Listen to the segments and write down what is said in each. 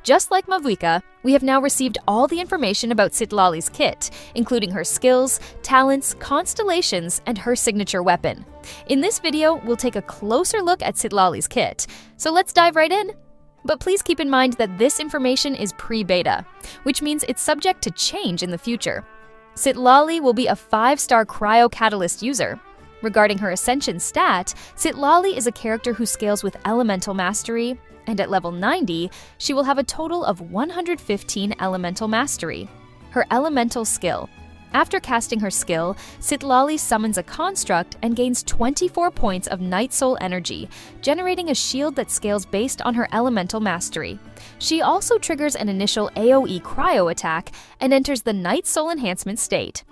Just like Mavuika, we have now received all the information about Citlali's kit, including her skills, talents, constellations, and her signature weapon. In this video, we'll take a closer look at Citlali's kit, so let's dive right in. But please keep in mind that this information is pre-beta, which means it's subject to change in the future. Citlali will be a 5-star Cryo-Catalyst user. Regarding her Ascension stat, Citlali is a character who scales with Elemental Mastery, and at level 90, she will have a total of 115 Elemental Mastery. Her Elemental skill. After casting her skill, Citlali summons a construct and gains 24 points of Night Soul energy, generating a shield that scales based on her Elemental Mastery. She also triggers an initial AoE Cryo attack and enters the Night Soul Enhancement state.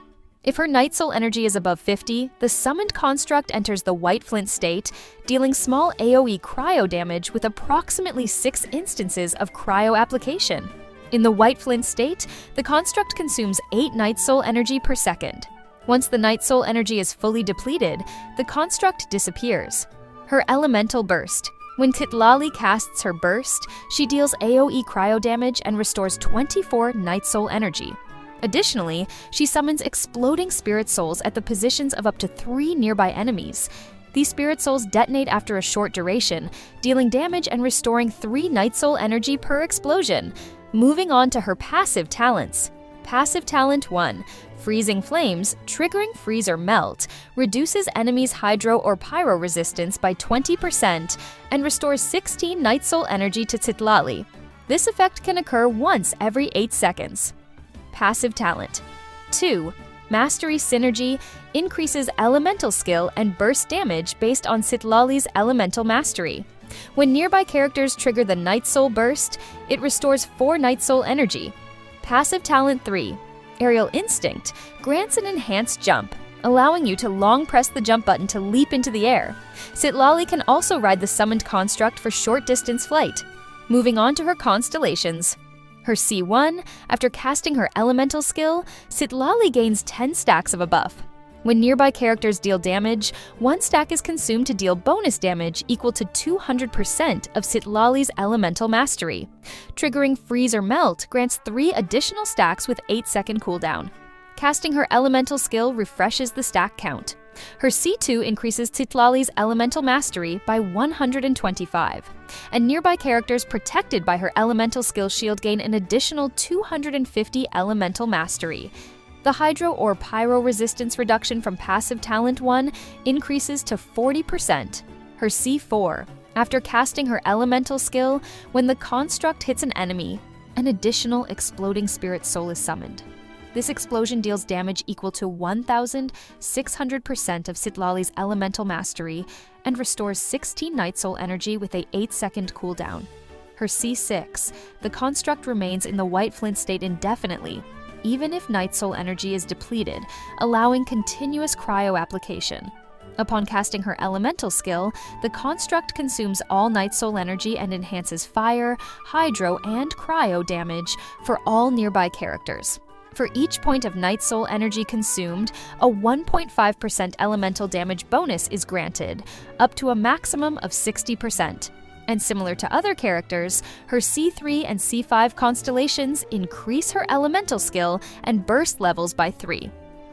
If her Night Soul energy is above 50, the summoned construct enters the White Flint state, dealing small AoE Cryo damage with approximately 6 instances of Cryo application. In the White Flint state, the construct consumes 8 Night Soul energy per second. Once the Night Soul energy is fully depleted, the construct disappears. Her Elemental Burst. When Citlali casts her Burst, she deals AoE Cryo damage and restores 24 Night Soul energy. Additionally, she summons exploding spirit souls at the positions of up to 3 nearby enemies. These spirit souls detonate after a short duration, dealing damage and restoring 3 Night Soul energy per explosion. Moving on to her passive talents. Passive Talent 1, Freezing Flames, triggering Freeze or Melt, reduces enemies' Hydro or Pyro resistance by 20% and restores 16 Night Soul energy to Citlali. This effect can occur once every 8 seconds. Passive Talent 2, Mastery Synergy, increases elemental skill and burst damage based on Citlali's Elemental Mastery. When nearby characters trigger the Night Soul Burst, it restores 4 Night Soul energy. Passive Talent 3, Aerial Instinct, grants an enhanced jump, allowing you to long press the jump button to leap into the air. Citlali can also ride the summoned construct for short-distance flight. Moving on to her constellations. Her C1, after casting her elemental skill, Citlali gains 10 stacks of a buff. When nearby characters deal damage, 1 stack is consumed to deal bonus damage equal to 200% of Citlali's Elemental Mastery. Triggering Freeze or Melt grants 3 additional stacks with 8-second cooldown. Casting her elemental skill refreshes the stack count. Her C2 increases Citlali's Elemental Mastery by 125, and nearby characters protected by her Elemental Skill Shield gain an additional 250 Elemental Mastery. The Hydro or Pyro resistance reduction from Passive Talent 1 increases to 40%. Her C4, after casting her Elemental skill, when the construct hits an enemy, an additional Exploding Spirit Soul is summoned. This explosion deals damage equal to 1,600% of Citlali's Elemental Mastery and restores 16 Night Soul energy with a 8-second cooldown. Her C6, the construct remains in the White Flint state indefinitely, even if Night Soul energy is depleted, allowing continuous cryo application. Upon casting her elemental skill, the construct consumes all Night Soul energy and enhances fire, hydro, and cryo damage for all nearby characters. For each point of Night Soul energy consumed, a 1.5% elemental damage bonus is granted, up to a maximum of 60%. And similar to other characters, her C3 and C5 constellations increase her elemental skill and burst levels by 3.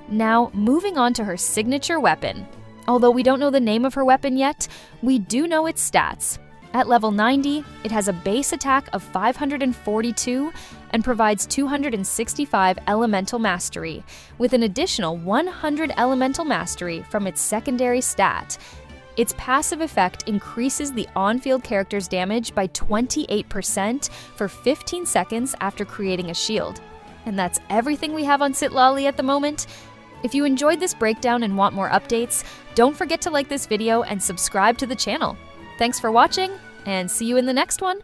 Now, moving on to her signature weapon. Although we don't know the name of her weapon yet, we do know its stats. At level 90, it has a base attack of 542 and provides 265 Elemental Mastery, with an additional 100 Elemental Mastery from its secondary stat. Its passive effect increases the on-field character's damage by 28% for 15 seconds after creating a shield. And that's everything we have on Citlali at the moment. If you enjoyed this breakdown and want more updates, don't forget to like this video and subscribe to the channel. Thanks for watching, and see you in the next one!